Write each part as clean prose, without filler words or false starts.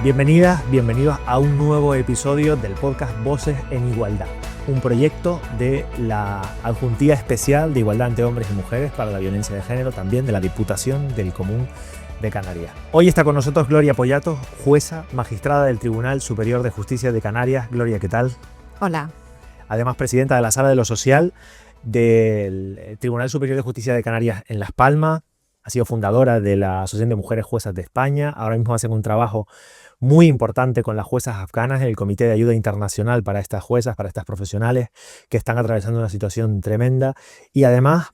Bienvenidas, bienvenidos a un nuevo episodio del podcast Voces en Igualdad, un proyecto de la Adjuntía Especial de Igualdad entre Hombres y Mujeres para la Violencia de Género, también de la Diputación del Común de Canarias. Hoy está con nosotros Gloria Pollatos, jueza, magistrada del Tribunal Superior de Justicia de Canarias. Gloria, ¿qué tal? Hola. Además, presidenta de la Sala de lo Social del Tribunal Superior de Justicia de Canarias en Las Palmas. Ha sido fundadora de la Asociación de Mujeres Juezas de España. Ahora mismo hacen un trabajo muy importante con las juezas afganas, el Comité de Ayuda Internacional para estas juezas, para estas profesionales que están atravesando una situación tremenda. Y además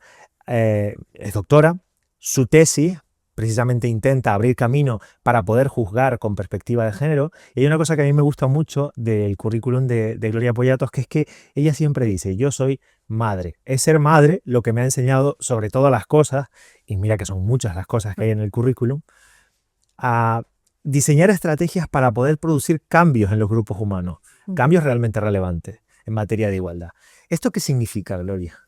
es doctora. Su tesis precisamente intenta abrir camino para poder juzgar con perspectiva de género. Y hay una cosa que a mí me gusta mucho del currículum de Gloria Pollatos, que es que ella siempre dice: yo soy madre. Es ser madre lo que me ha enseñado sobre todas las cosas, y mira que son muchas las cosas que hay en el currículum, a diseñar estrategias para poder producir cambios en los grupos humanos, cambios realmente relevantes en materia de igualdad. ¿Esto qué significa, Gloria?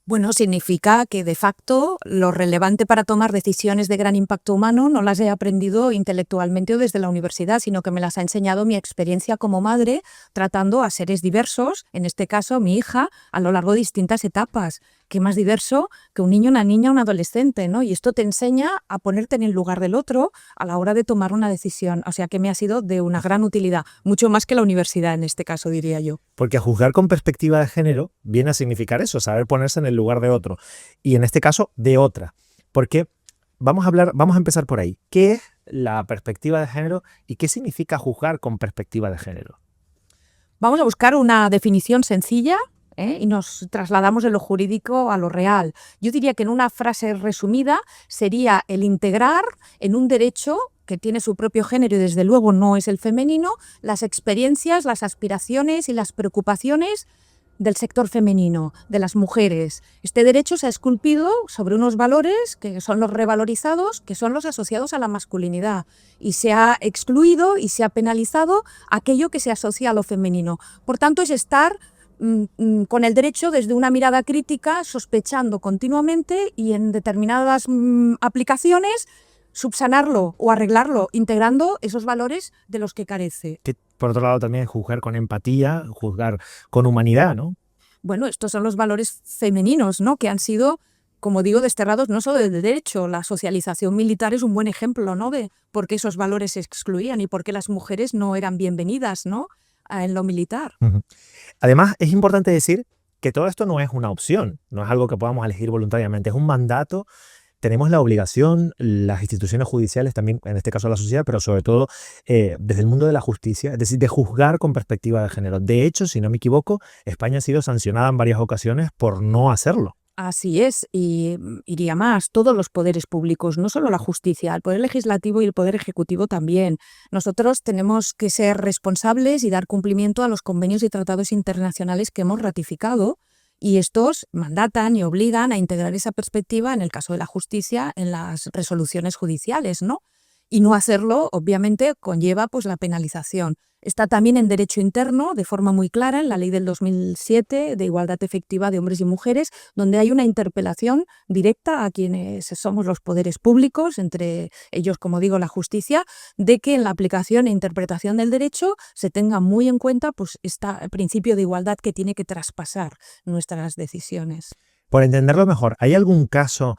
Bueno, significa que de facto lo relevante para tomar decisiones de gran impacto humano no las he aprendido intelectualmente o desde la universidad, sino que me las ha enseñado mi experiencia como madre tratando a seres diversos, en este caso mi hija, a lo largo de distintas etapas. ¿Qué más diverso que un niño, una niña, un adolescente, ¿no? Y esto te enseña a ponerte en el lugar del otro a la hora de tomar una decisión. O sea que me ha sido de una gran utilidad, mucho más que la universidad en este caso, diría yo. Porque juzgar con perspectiva de género viene a significar eso, saber ponerse en el lugar de otro. Y en este caso, de otra. Porque vamos a empezar por ahí. ¿Qué es la perspectiva de género y qué significa juzgar con perspectiva de género? Vamos a buscar una definición sencilla, y nos trasladamos de lo jurídico a lo real. Yo diría que en una frase resumida sería el integrar en un derecho que tiene su propio género y desde luego no es el femenino, las experiencias, las aspiraciones y las preocupaciones del sector femenino, de las mujeres. Este derecho se ha esculpido sobre unos valores que son los revalorizados, que son los asociados a la masculinidad, y se ha excluido y se ha penalizado aquello que se asocia a lo femenino. Por tanto, es estar con el derecho desde una mirada crítica, sospechando continuamente y en determinadas aplicaciones subsanarlo o arreglarlo, integrando esos valores de los que carece. Que, por otro lado, también es juzgar con empatía, juzgar con humanidad, ¿no? Bueno, estos son los valores femeninos, ¿no? Que han sido, como digo, desterrados no solo del derecho. La socialización militar es un buen ejemplo, ¿no? De por qué esos valores se excluían y por qué las mujeres no eran bienvenidas, ¿no? En lo militar. Además, es importante decir que todo esto no es una opción, no es algo que podamos elegir voluntariamente, es un mandato. Tenemos la obligación, las instituciones judiciales también, en este caso la sociedad, pero sobre todo desde el mundo de la justicia, es decir, de juzgar con perspectiva de género. De hecho, si no me equivoco, España ha sido sancionada en varias ocasiones por no hacerlo. Así es, y iría más, todos los poderes públicos, no solo la justicia, el poder legislativo y el poder ejecutivo también. Nosotros tenemos que ser responsables y dar cumplimiento a los convenios y tratados internacionales que hemos ratificado, y estos mandatan y obligan a integrar esa perspectiva, en el caso de la justicia, en las resoluciones judiciales, ¿no? Y no hacerlo, obviamente, conlleva pues la penalización. Está también en derecho interno, de forma muy clara, en la ley del 2007 de igualdad efectiva de hombres y mujeres, donde hay una interpelación directa a quienes somos los poderes públicos, entre ellos, como digo, la justicia, de que en la aplicación e interpretación del derecho se tenga muy en cuenta pues este principio de igualdad que tiene que traspasar nuestras decisiones. Por entenderlo mejor, ¿hay algún caso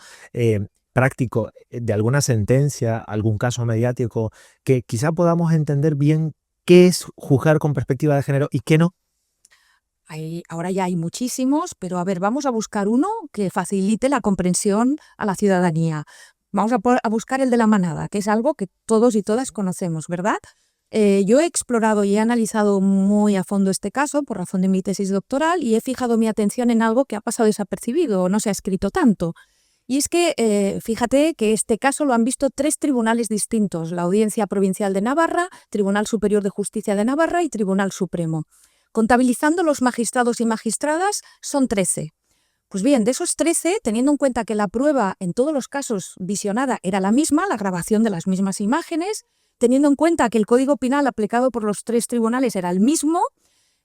práctico de alguna sentencia, algún caso mediático que quizá podamos entender bien qué es juzgar con perspectiva de género y qué no? Ahora ya hay muchísimos, pero a ver, vamos a buscar uno que facilite la comprensión a la ciudadanía. Vamos a buscar el de la manada, que es algo que todos y todas conocemos, ¿verdad? Yo he explorado y he analizado muy a fondo este caso por razón de mi tesis doctoral y he fijado mi atención en algo que ha pasado desapercibido o no se ha escrito tanto. Y es que, fíjate que este caso lo han visto 3 tribunales distintos: la Audiencia Provincial de Navarra, Tribunal Superior de Justicia de Navarra y Tribunal Supremo. Contabilizando los magistrados y magistradas, son 13. Pues bien, de esos 13, teniendo en cuenta que la prueba en todos los casos visionada era la misma, la grabación de las mismas imágenes, teniendo en cuenta que el Código Penal aplicado por los 3 tribunales era el mismo,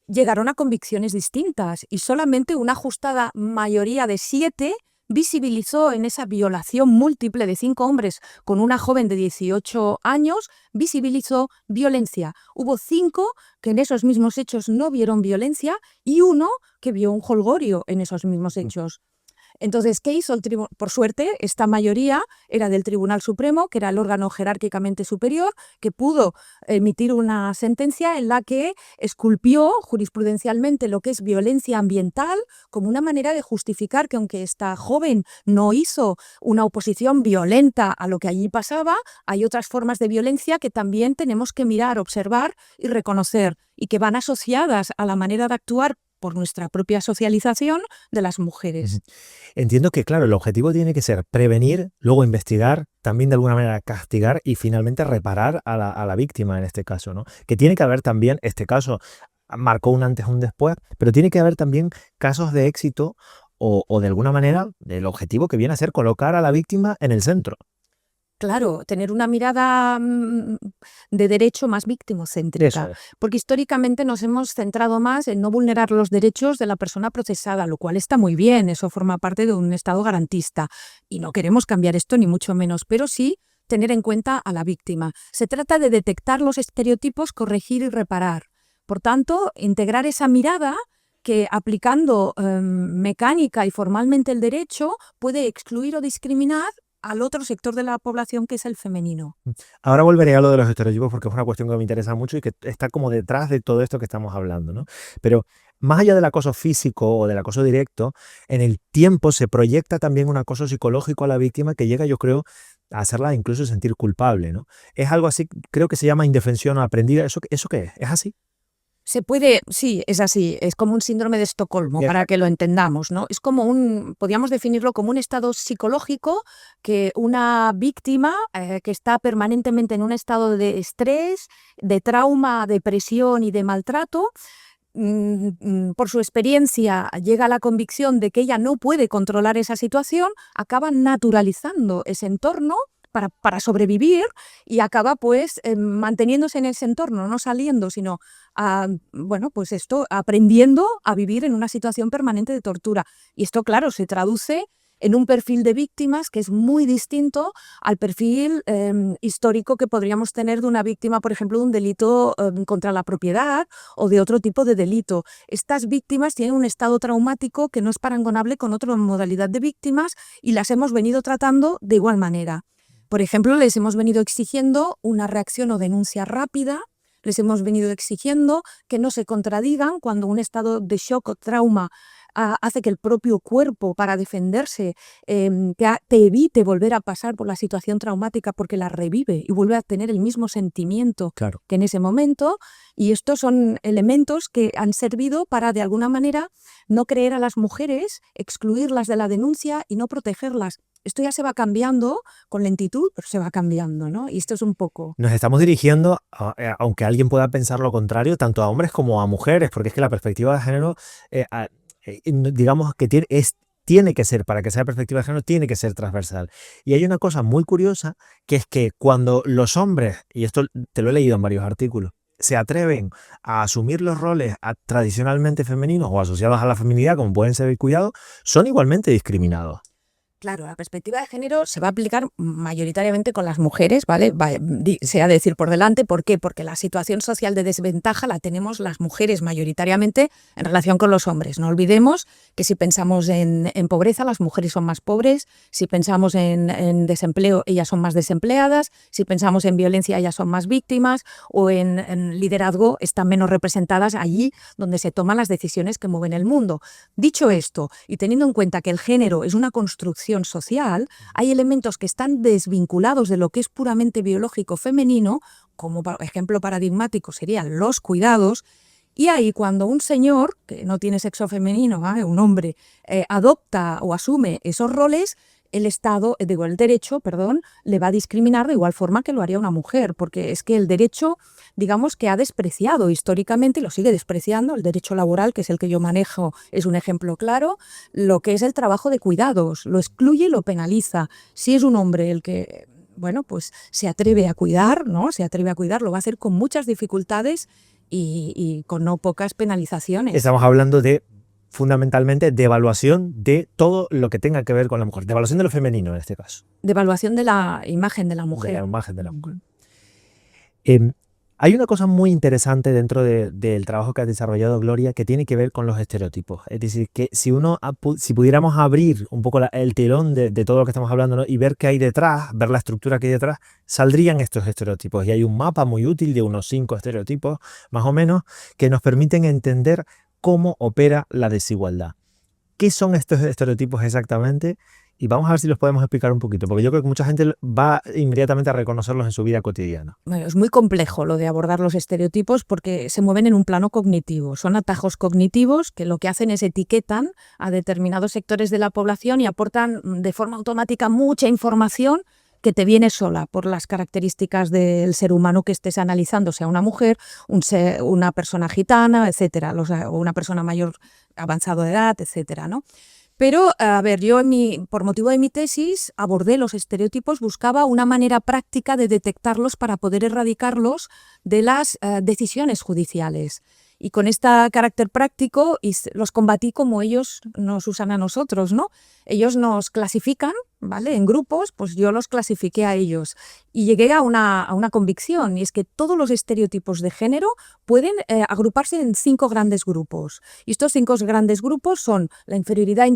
llegaron a convicciones distintas y solamente una ajustada mayoría de 7 visibilizó en esa violación múltiple de 5 hombres con una joven de 18 años, visibilizó violencia. Hubo 5 que en esos mismos hechos no vieron violencia y 1 que vio un jolgorio en esos mismos hechos. Entonces, ¿qué hizo el tribunal? Por suerte, esta mayoría era del Tribunal Supremo, que era el órgano jerárquicamente superior, que pudo emitir una sentencia en la que esculpió jurisprudencialmente lo que es violencia ambiental como una manera de justificar que aunque esta joven no hizo una oposición violenta a lo que allí pasaba, hay otras formas de violencia que también tenemos que mirar, observar y reconocer, y que van asociadas a la manera de actuar por nuestra propia socialización de las mujeres. Entiendo que, claro, el objetivo tiene que ser prevenir, luego investigar, también de alguna manera castigar y finalmente reparar a la víctima en este caso, ¿no? Que tiene que haber también, este caso marcó un antes y un después, pero tiene que haber también casos de éxito o de alguna manera el objetivo que viene a ser colocar a la víctima en el centro. Claro, tener una mirada de derecho más Eso victimocéntrica, es. porque históricamente nos hemos centrado más en no vulnerar los derechos de la persona procesada, lo cual está muy bien, eso forma parte de un Estado garantista y no queremos cambiar esto ni mucho menos, pero sí tener en cuenta a la víctima. Se trata de detectar los estereotipos, corregir y reparar. Por tanto, integrar esa mirada que aplicando mecánica y formalmente el derecho puede excluir o discriminar al otro sector de la población que es el femenino. Ahora volveré a lo de los estereotipos porque es una cuestión que me interesa mucho y que está como detrás de todo esto que estamos hablando, ¿no? Pero más allá del acoso físico o del acoso directo, en el tiempo se proyecta también un acoso psicológico a la víctima que llega, yo creo, a hacerla incluso sentir culpable, ¿no? Es algo así, creo que se llama indefensión aprendida. ¿Eso qué es? ¿Es así? Se puede, sí, es así, es como un síndrome de Estocolmo, para que lo entendamos, ¿no? Es como podríamos definirlo como un estado psicológico que una víctima que está permanentemente en un estado de estrés, de trauma, depresión y de maltrato, por su experiencia llega a la convicción de que ella no puede controlar esa situación, acaba naturalizando ese entorno para sobrevivir y acaba pues manteniéndose en ese entorno, no saliendo, sino bueno, pues esto, aprendiendo a vivir en una situación permanente de tortura. Y esto, claro, se traduce en un perfil de víctimas que es muy distinto al perfil histórico que podríamos tener de una víctima, por ejemplo, de un delito contra la propiedad o de otro tipo de delito. Estas víctimas tienen un estado traumático que no es parangonable con otra modalidad de víctimas y las hemos venido tratando de igual manera. Por ejemplo, les hemos venido exigiendo una reacción o denuncia rápida, les hemos venido exigiendo que no se contradigan cuando un estado de shock o trauma hace que el propio cuerpo, para defenderse, te evite volver a pasar por la situación traumática porque la revive y vuelve a tener el mismo sentimiento Claro. que en ese momento. Y estos son elementos que han servido para, de alguna manera, no creer a las mujeres, excluirlas de la denuncia y no protegerlas. Esto ya se va cambiando con lentitud, pero se va cambiando, ¿no? Y esto es un poco... Nos estamos dirigiendo, aunque alguien pueda pensar lo contrario, tanto a hombres como a mujeres, porque es que la perspectiva de género, digamos que tiene que ser, para que sea perspectiva de género, tiene que ser transversal. Y hay una cosa muy curiosa, que es que cuando los hombres, y esto te lo he leído en varios artículos, se atreven a asumir los roles tradicionalmente femeninos o asociados a la feminidad, como pueden ser el cuidado, son igualmente discriminados. Claro, la perspectiva de género se va a aplicar mayoritariamente con las mujeres, ¿vale? Se ha de decir por delante. ¿Por qué? Porque la situación social de desventaja la tenemos las mujeres mayoritariamente en relación con los hombres. No olvidemos que si pensamos en pobreza, las mujeres son más pobres. Si pensamos en desempleo, ellas son más desempleadas. Si pensamos en violencia, ellas son más víctimas. O en liderazgo, están menos representadas allí donde se toman las decisiones que mueven el mundo. Dicho esto, y teniendo en cuenta que el género es una construcción social, hay elementos que están desvinculados de lo que es puramente biológico femenino, como por ejemplo paradigmático serían los cuidados, y ahí cuando un señor, que no tiene sexo femenino, un hombre, adopta o asume esos roles, el derecho, le va a discriminar de igual forma que lo haría una mujer, porque es que el derecho, digamos que ha despreciado históricamente y lo sigue despreciando, el derecho laboral, que es el que yo manejo, es un ejemplo claro, lo que es el trabajo de cuidados, lo excluye y lo penaliza. Si es un hombre el que, bueno, pues se atreve a cuidar, ¿no? Se atreve a cuidar, lo va a hacer con muchas dificultades y con no pocas penalizaciones. Estamos hablando de fundamentalmente de evaluación de todo lo que tenga que ver con la mujer, de evaluación de lo femenino en este caso. De evaluación de la imagen de la De mujer. la imagen de la mujer. Hay una cosa muy interesante dentro del trabajo que has desarrollado, Gloria, que tiene que ver con los estereotipos. Es decir, que si pudiéramos abrir un poco el telón de todo lo que estamos hablando, ¿no? Y ver qué hay detrás, ver la estructura que hay detrás, saldrían estos estereotipos. Y hay un mapa muy útil de unos 5 estereotipos, más o menos, que nos permiten entender cómo opera la desigualdad. ¿Qué son estos estereotipos exactamente? Y vamos a ver si los podemos explicar un poquito, porque yo creo que mucha gente va inmediatamente a reconocerlos en su vida cotidiana. Bueno, es muy complejo lo de abordar los estereotipos porque se mueven en un plano cognitivo. Son atajos cognitivos que lo que hacen es etiquetan a determinados sectores de la población y aportan de forma automática mucha información que te viene sola por las características del ser humano que estés analizando, sea una mujer, una persona gitana, etcétera, o una persona mayor avanzado de edad, etcétera, ¿no? Pero, a ver, yo por motivo de mi tesis abordé los estereotipos, buscaba una manera práctica de detectarlos para poder erradicarlos de las decisiones judiciales. Y con este carácter práctico los combatí como ellos nos usan a nosotros, ¿no? Ellos nos clasifican, ¿vale? En grupos, pues yo los clasifiqué a ellos. Y llegué a una convicción, y es que todos los estereotipos de género pueden agruparse en 5 grandes grupos. Y estos 5 grandes grupos son la inferioridad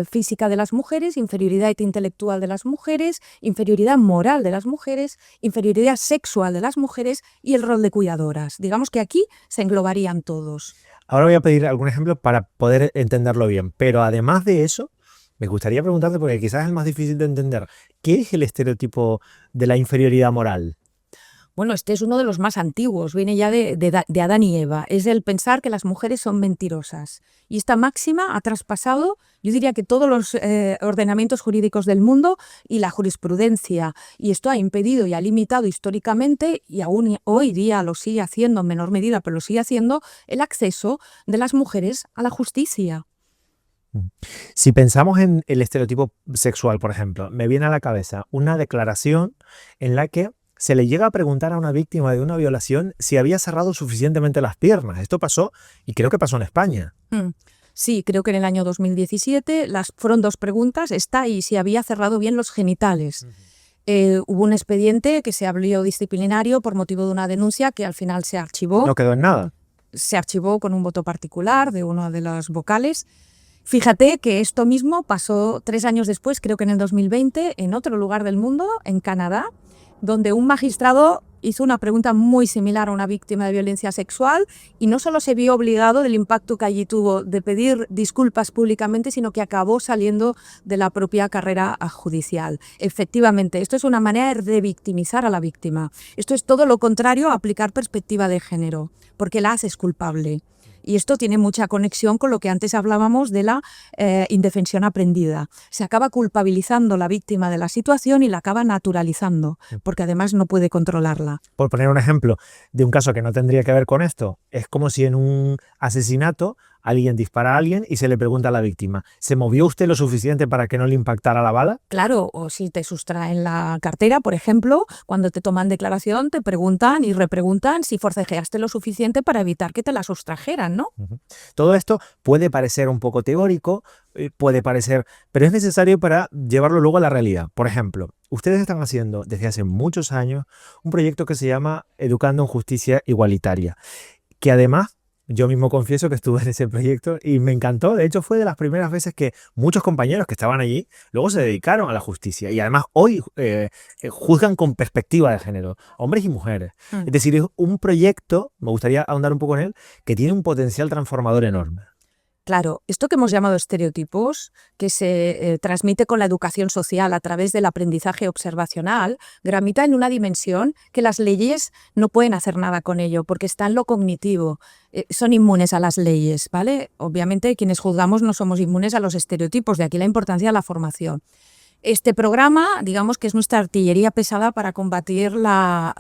física de las mujeres, inferioridad intelectual de las mujeres, inferioridad moral de las mujeres, inferioridad sexual de las mujeres y el rol de cuidadoras. Digamos que aquí se englobarían todos. Ahora voy a pedir algún ejemplo para poder entenderlo bien, pero además de eso, me gustaría preguntarte, porque quizás es el más difícil de entender, ¿qué es el estereotipo de la inferioridad moral? Bueno, este es uno de los más antiguos, viene ya de Adán y Eva. Es el pensar que las mujeres son mentirosas. Y esta máxima ha traspasado, yo diría que todos los ordenamientos jurídicos del mundo y la jurisprudencia. Y esto ha impedido y ha limitado históricamente, y aún hoy día lo sigue haciendo en menor medida, pero lo sigue haciendo, el acceso de las mujeres a la justicia. Si pensamos en el estereotipo sexual, por ejemplo, me viene a la cabeza una declaración en la que se le llega a preguntar a una víctima de una violación si había cerrado suficientemente las piernas. Esto pasó, y creo que pasó en España. Sí, creo que en el año 2017 fueron 2 preguntas, esta y si había cerrado bien los genitales. Hubo un expediente que se abrió disciplinario por motivo de una denuncia que al final se archivó. No quedó en nada. Se archivó con un voto particular de uno de los vocales. Fíjate que esto mismo pasó 3 años después, creo que en el 2020, en otro lugar del mundo, en Canadá, donde un magistrado hizo una pregunta muy similar a una víctima de violencia sexual y no solo se vio obligado del impacto que allí tuvo de pedir disculpas públicamente, sino que acabó saliendo de la propia carrera judicial. Efectivamente, esto es una manera de revictimizar a la víctima. Esto es todo lo contrario a aplicar perspectiva de género, porque la haces culpable. Y esto tiene mucha conexión con lo que antes hablábamos de la indefensión aprendida. Se acaba culpabilizando la víctima de la situación y la acaba naturalizando, porque además no puede controlarla. Por poner un ejemplo de un caso que no tendría que ver con esto, es como si en un asesinato alguien dispara a alguien y se le pregunta a la víctima, ¿se movió usted lo suficiente para que no le impactara la bala? Claro, o si te sustraen la cartera, por ejemplo, cuando te toman declaración te preguntan y repreguntan si forcejeaste lo suficiente para evitar que te la sustrajeran, ¿no? Todo esto puede parecer un poco teórico, puede parecer, pero es necesario para llevarlo luego a la realidad. Por ejemplo, ustedes están haciendo desde hace muchos años un proyecto que se llama Educando en Justicia Igualitaria, que además yo mismo confieso que estuve en ese proyecto y me encantó. De hecho, fue de las primeras veces que muchos compañeros que estaban allí luego se dedicaron a la justicia y además hoy juzgan con perspectiva de género, hombres y mujeres. Es decir, es un proyecto, me gustaría ahondar un poco en él, que tiene un potencial transformador enorme. Claro, esto que hemos llamado estereotipos, que se transmite con la educación social a través del aprendizaje observacional, gravita en una dimensión que las leyes no pueden hacer nada con ello, porque está en lo cognitivo. Son inmunes a las leyes, ¿vale? Obviamente quienes juzgamos no somos inmunes a los estereotipos, de aquí la importancia de la formación. Este programa, digamos que es nuestra artillería pesada para combatir la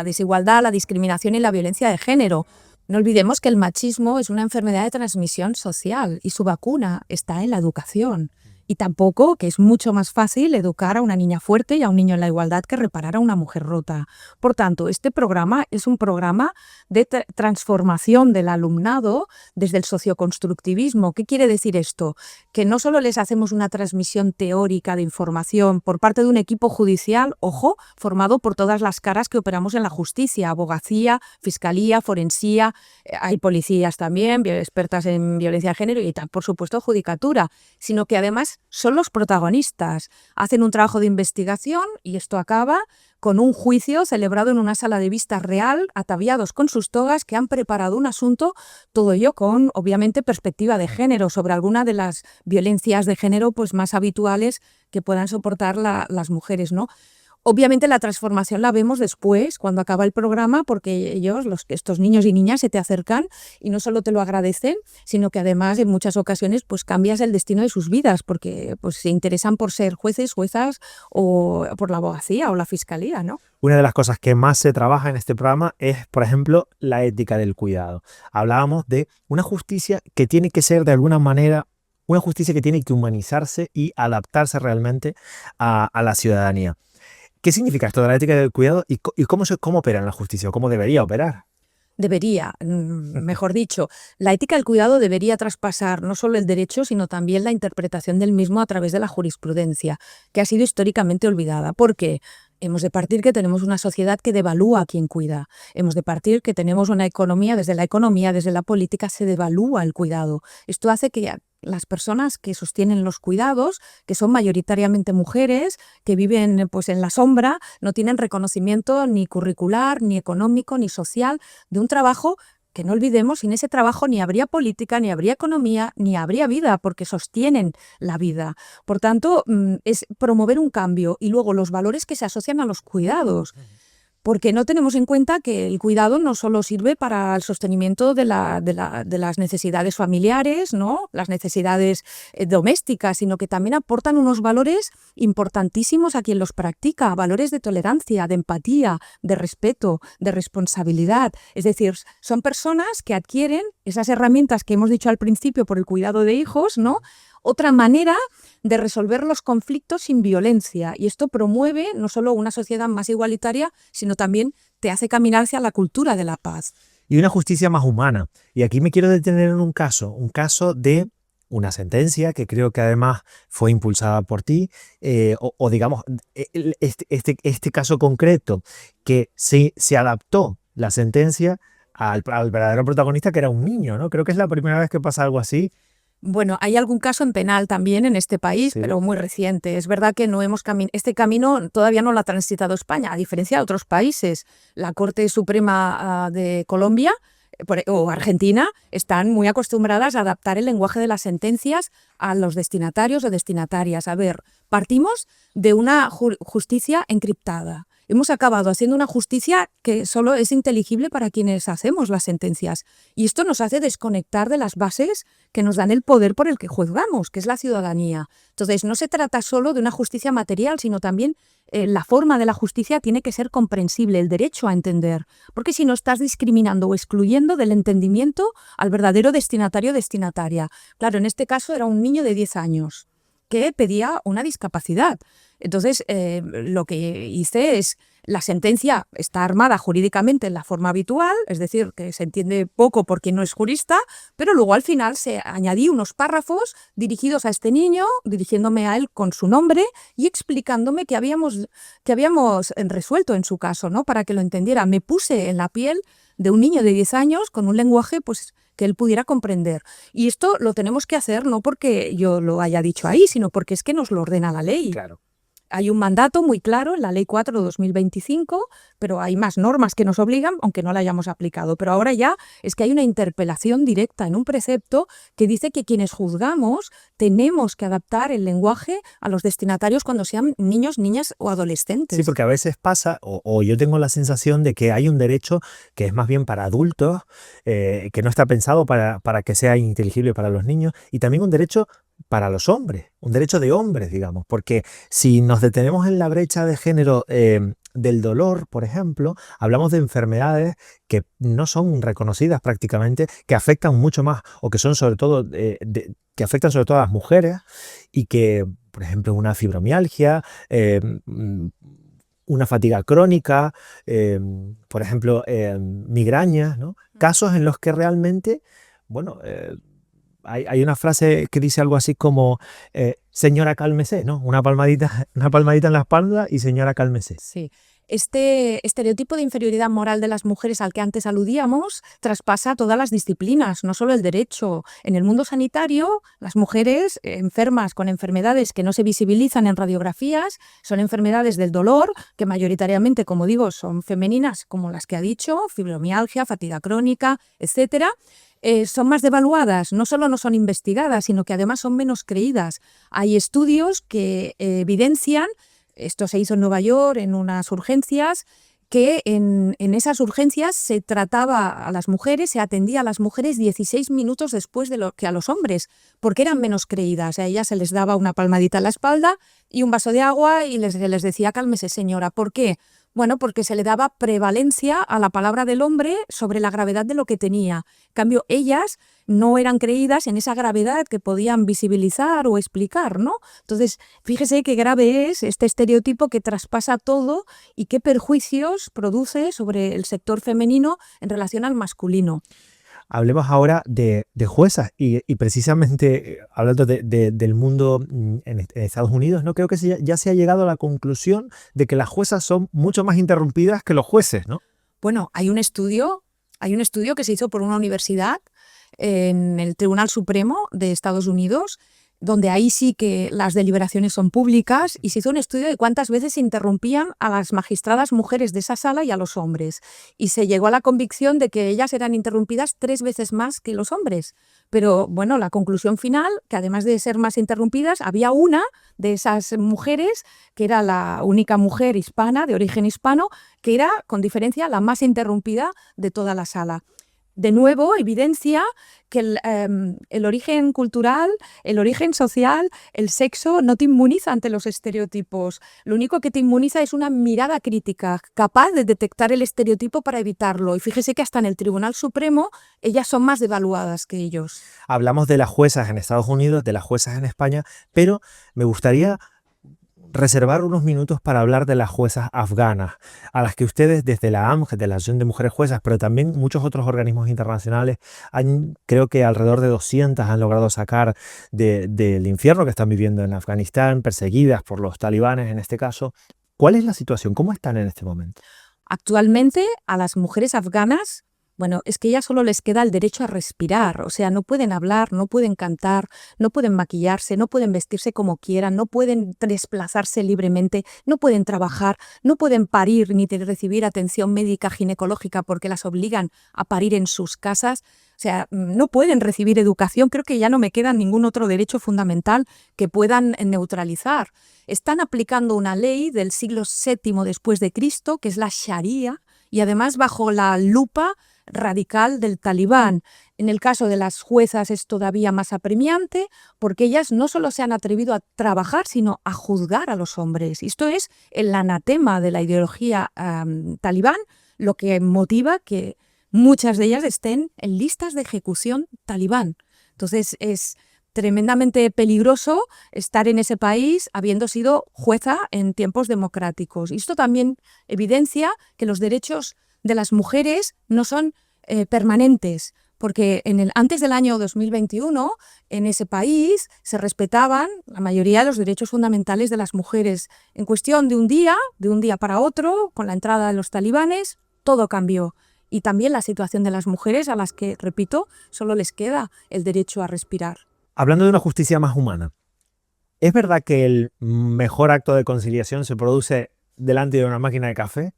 desigualdad, la discriminación y la violencia de género. No olvidemos que el machismo es una enfermedad de transmisión social y su vacuna está en la educación. Y tampoco que es mucho más fácil educar a una niña fuerte y a un niño en la igualdad que reparar a una mujer rota. Por tanto, este programa es un programa de transformación del alumnado desde el socioconstructivismo. ¿Qué quiere decir esto? Que no solo les hacemos una transmisión teórica de información por parte de un equipo judicial, ojo, formado por todas las caras que operamos en la justicia, abogacía, fiscalía, forensía, hay policías también, expertas en violencia de género y por supuesto judicatura, sino que además son los protagonistas. Hacen un trabajo de investigación y esto acaba con un juicio celebrado en una sala de vista real, ataviados con sus togas, que han preparado un asunto, todo ello con, obviamente, perspectiva de género, sobre alguna de las violencias de género pues, más habituales que puedan soportar las mujeres, ¿no? Obviamente la transformación la vemos después, cuando acaba el programa, porque estos niños y niñas se te acercan y no solo te lo agradecen, sino que además en muchas ocasiones pues cambias el destino de sus vidas, porque pues se interesan por ser jueces, juezas o por la abogacía o la fiscalía, ¿no? Una de las cosas que más se trabaja en este programa es, por ejemplo, la ética del cuidado. Hablábamos de una justicia que tiene que ser de alguna manera una justicia que tiene que humanizarse y adaptarse realmente a la ciudadanía. ¿Qué significa esto de la ética del cuidado y cómo opera en la justicia o cómo debería operar? Debería, mejor dicho, la ética del cuidado debería traspasar no solo el derecho, sino también la interpretación del mismo a través de la jurisprudencia, que ha sido históricamente olvidada. ¿Por qué? Hemos de partir que tenemos una sociedad que devalúa a quien cuida. Hemos de partir que tenemos una economía, desde la política se devalúa el cuidado. Esto hace que las personas que sostienen los cuidados, que son mayoritariamente mujeres, que viven pues, en la sombra, no tienen reconocimiento ni curricular, ni económico, ni social de un trabajo que no olvidemos, sin ese trabajo ni habría política, ni habría economía, ni habría vida, porque sostienen la vida. Por tanto, es promover un cambio y luego los valores que se asocian a los cuidados. Porque no tenemos en cuenta que el cuidado no solo sirve para el sostenimiento de las necesidades familiares, ¿no? Las necesidades domésticas, sino que también aportan unos valores importantísimos a quien los practica, valores de tolerancia, de empatía, de respeto, de responsabilidad. Es decir, son personas que adquieren esas herramientas que hemos dicho al principio por el cuidado de hijos, ¿no? Otra manera de resolver los conflictos sin violencia. Y esto promueve no solo una sociedad más igualitaria, sino también te hace caminar hacia la cultura de la paz. Y una justicia más humana. Y aquí me quiero detener en un caso de una sentencia que creo que además fue impulsada por ti, digamos, este caso concreto, que se adaptó la sentencia al verdadero protagonista, que era un niño, ¿no? Creo que es la primera vez que pasa algo así. Bueno, hay algún caso en penal también en este país, Sí. pero muy reciente. Es verdad que no hemos este camino todavía no lo ha transitado España, a diferencia de otros países. La Corte Suprema de Colombia o Argentina están muy acostumbradas a adaptar el lenguaje de las sentencias a los destinatarios o destinatarias. A ver, partimos de una justicia encriptada. Hemos acabado haciendo una justicia que solo es inteligible para quienes hacemos las sentencias. Y esto nos hace desconectar de las bases que nos dan el poder por el que juzgamos, que es la ciudadanía. Entonces, no se trata solo de una justicia material, sino también la forma de la justicia tiene que ser comprensible, el derecho a entender. Porque si no, estás discriminando o excluyendo del entendimiento al verdadero destinatario o destinataria. Claro, en este caso era un niño de 10 años que pedía una discapacidad. Entonces, lo que hice es, la sentencia está armada jurídicamente en la forma habitual, es decir, que se entiende poco por quien no es jurista, pero luego al final se añadí unos párrafos dirigidos a este niño, dirigiéndome a él con su nombre y explicándome que habíamos resuelto en su caso, ¿no? Para que lo entendiera. Me puse en la piel de un niño de 10 años con un lenguaje pues, que él pudiera comprender. Y esto lo tenemos que hacer no porque yo lo haya dicho ahí, sino porque es que nos lo ordena la ley. Claro. Hay un mandato muy claro en la Ley 4 de 2025, pero hay más normas que nos obligan, aunque no la hayamos aplicado. Pero ahora ya es que hay una interpelación directa en un precepto que dice que quienes juzgamos tenemos que adaptar el lenguaje a los destinatarios cuando sean niños, niñas o adolescentes. Sí, porque a veces pasa, o yo tengo la sensación de que hay un derecho que es más bien para adultos, que no está pensado para que sea inteligible para los niños, y también un derecho para los hombres, un derecho de hombres, digamos, porque si nos detenemos en la brecha de género del dolor, por ejemplo, hablamos de enfermedades que no son reconocidas prácticamente, que afectan mucho más o que son sobre todo que afectan sobre todo a las mujeres y que, por ejemplo, una fibromialgia, una fatiga crónica, por ejemplo, migrañas, ¿no? Casos en los que realmente, bueno, hay una frase que dice algo así como, señora, cálmese, ¿no? Una palmadita en la espalda y señora, cálmese. Sí. Este estereotipo de inferioridad moral de las mujeres al que antes aludíamos traspasa todas las disciplinas, no solo el derecho. En el mundo sanitario, las mujeres enfermas con enfermedades que no se visibilizan en radiografías son enfermedades del dolor, que mayoritariamente, como digo, son femeninas, como las que ha dicho, fibromialgia, fatiga crónica, etcétera. Son más devaluadas, no solo no son investigadas, sino que además son menos creídas. Hay estudios que evidencian, esto se hizo en Nueva York en unas urgencias, que en esas urgencias se trataba a las mujeres, se atendía a las mujeres 16 minutos después de lo que a los hombres, porque eran menos creídas. A ellas se les daba una palmadita en la espalda y un vaso de agua y se les decía, cálmese señora. ¿Por qué? Bueno, porque se le daba prevalencia a la palabra del hombre sobre la gravedad de lo que tenía. En cambio, ellas no eran creídas en esa gravedad que podían visibilizar o explicar, ¿no? Entonces, fíjese qué grave es este estereotipo que traspasa todo y qué perjuicios produce sobre el sector femenino en relación al masculino. Hablemos ahora de juezas y precisamente hablando del mundo en Estados Unidos, ¿no? Creo que ya se ha llegado a la conclusión de que las juezas son mucho más interrumpidas que los jueces, ¿no? Bueno, hay un estudio que se hizo por una universidad en el Tribunal Supremo de Estados Unidos, donde ahí sí que las deliberaciones son públicas, y se hizo un estudio de cuántas veces se interrumpían a las magistradas mujeres de esa sala y a los hombres. Y se llegó a la convicción de que ellas eran interrumpidas 3 veces más que los hombres. Pero bueno, la conclusión final, que además de ser más interrumpidas, había una de esas mujeres, que era la única mujer hispana, de origen hispano, que era, con diferencia, la más interrumpida de toda la sala. De nuevo, evidencia que el origen cultural, el origen social, el sexo no te inmuniza ante los estereotipos. Lo único que te inmuniza es una mirada crítica, capaz de detectar el estereotipo para evitarlo. Y fíjese que hasta en el Tribunal Supremo ellas son más devaluadas que ellos. Hablamos de las juezas en Estados Unidos, de las juezas en España, pero me gustaría reservar unos minutos para hablar de las juezas afganas, a las que ustedes desde la AMG, de la Asociación de Mujeres Juezas, pero también muchos otros organismos internacionales, creo que alrededor de 200 han logrado sacar del infierno que están viviendo en Afganistán, perseguidas por los talibanes en este caso. ¿Cuál es la situación? ¿Cómo están en este momento? Actualmente, a las mujeres afganas, bueno, es que ya solo les queda el derecho a respirar, o sea, no pueden hablar, no pueden cantar, no pueden maquillarse, no pueden vestirse como quieran, no pueden desplazarse libremente, no pueden trabajar, no pueden parir ni recibir atención médica ginecológica porque las obligan a parir en sus casas. O sea, no pueden recibir educación. Creo que ya no me queda ningún otro derecho fundamental que puedan neutralizar. Están aplicando una ley del siglo VII después de Cristo, que es la Sharia, y además bajo la lupa radical del talibán. En el caso de las juezas es todavía más apremiante, porque ellas no solo se han atrevido a trabajar, sino a juzgar a los hombres. Esto es el anatema de la ideología talibán, lo que motiva que muchas de ellas estén en listas de ejecución talibán. Entonces es tremendamente peligroso estar en ese país habiendo sido jueza en tiempos democráticos. Y esto también evidencia que los derechos de las mujeres no son permanentes, porque antes del año 2021 en ese país se respetaban la mayoría de los derechos fundamentales de las mujeres. En cuestión de un día para otro, con la entrada de los talibanes, todo cambió. Y también la situación de las mujeres, a las que, repito, solo les queda el derecho a respirar. Hablando de una justicia más humana, ¿es verdad que el mejor acto de conciliación se produce delante de una máquina de café?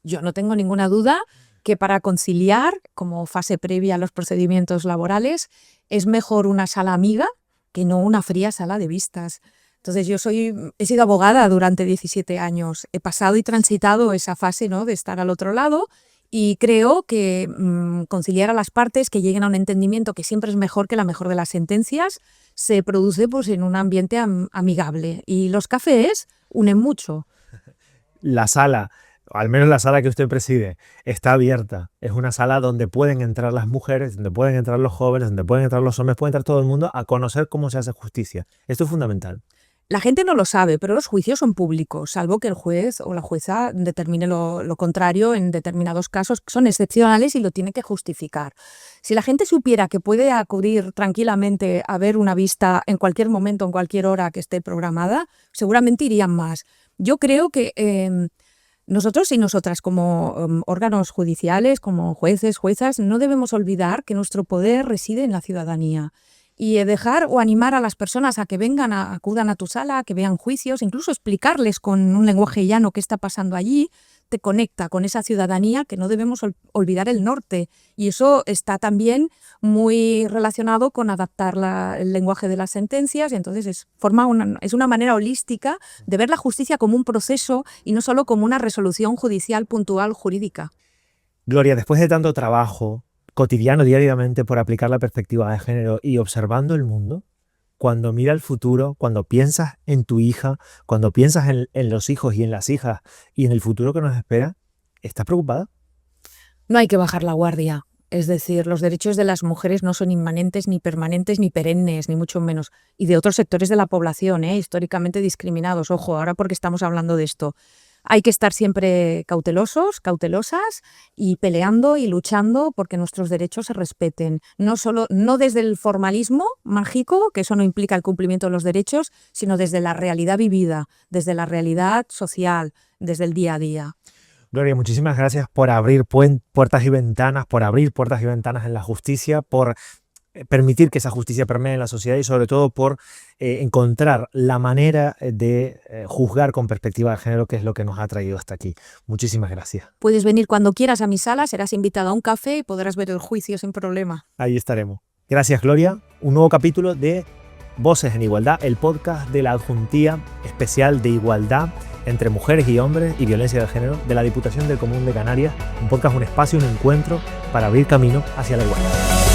Yo no tengo ninguna duda que para conciliar, como fase previa a los procedimientos laborales, es mejor una sala amiga que no una fría sala de vistas. Entonces he sido abogada durante 17 años, he pasado y transitado esa fase, ¿no?, de estar al otro lado, y creo que conciliar a las partes, que lleguen a un entendimiento, que siempre es mejor que la mejor de las sentencias, se produce pues en un ambiente amigable. Y los cafés unen mucho. la sala, o al menos la sala que usted preside, está abierta. Es una sala donde pueden entrar las mujeres, donde pueden entrar los jóvenes, donde pueden entrar los hombres, puede entrar todo el mundo a conocer cómo se hace justicia. Esto es fundamental. La gente no lo sabe, pero los juicios son públicos, salvo que el juez o la jueza determine lo contrario en determinados casos que son excepcionales y lo tiene que justificar. Si la gente supiera que puede acudir tranquilamente a ver una vista en cualquier momento, en cualquier hora que esté programada, seguramente irían más. Yo creo que nosotros y nosotras como órganos judiciales, como jueces, juezas, no debemos olvidar que nuestro poder reside en la ciudadanía. Y dejar o animar a las personas a que vengan, acudan a tu sala, a que vean juicios, incluso explicarles con un lenguaje llano qué está pasando allí, te conecta con esa ciudadanía que no debemos olvidar el norte. Y eso está también muy relacionado con adaptar el lenguaje de las sentencias, y entonces es una manera holística de ver la justicia como un proceso y no solo como una resolución judicial puntual jurídica. Gloria, después de tanto trabajo cotidiano, diariamente, por aplicar la perspectiva de género y observando el mundo, cuando mira el futuro, cuando piensas en tu hija, cuando piensas en los hijos y en las hijas y en el futuro que nos espera, ¿estás preocupada? No hay que bajar la guardia. Es decir, los derechos de las mujeres no son inmanentes, ni permanentes, ni perennes, ni mucho menos. Y de otros sectores de la población, históricamente discriminados. Ojo, ahora porque estamos hablando de esto. Hay que estar siempre cautelosos, cautelosas y peleando y luchando porque nuestros derechos se respeten. No desde el formalismo mágico, que eso no implica el cumplimiento de los derechos, sino desde la realidad vivida, desde la realidad social, desde el día a día. Gloria, muchísimas gracias por abrir puertas y ventanas, en la justicia, por permitir que esa justicia permee en la sociedad y sobre todo por encontrar la manera de juzgar con perspectiva de género, que es lo que nos ha traído hasta aquí. Muchísimas gracias. Puedes venir cuando quieras a mi sala, serás invitado a un café y podrás ver el juicio sin problema. Ahí estaremos. Gracias, Gloria. Un nuevo capítulo de Voces en Igualdad, el podcast de la Adjuntía Especial de Igualdad entre Mujeres y Hombres y Violencia de Género de la Diputación del Común de Canarias. Un podcast, un espacio, un encuentro para abrir camino hacia la igualdad.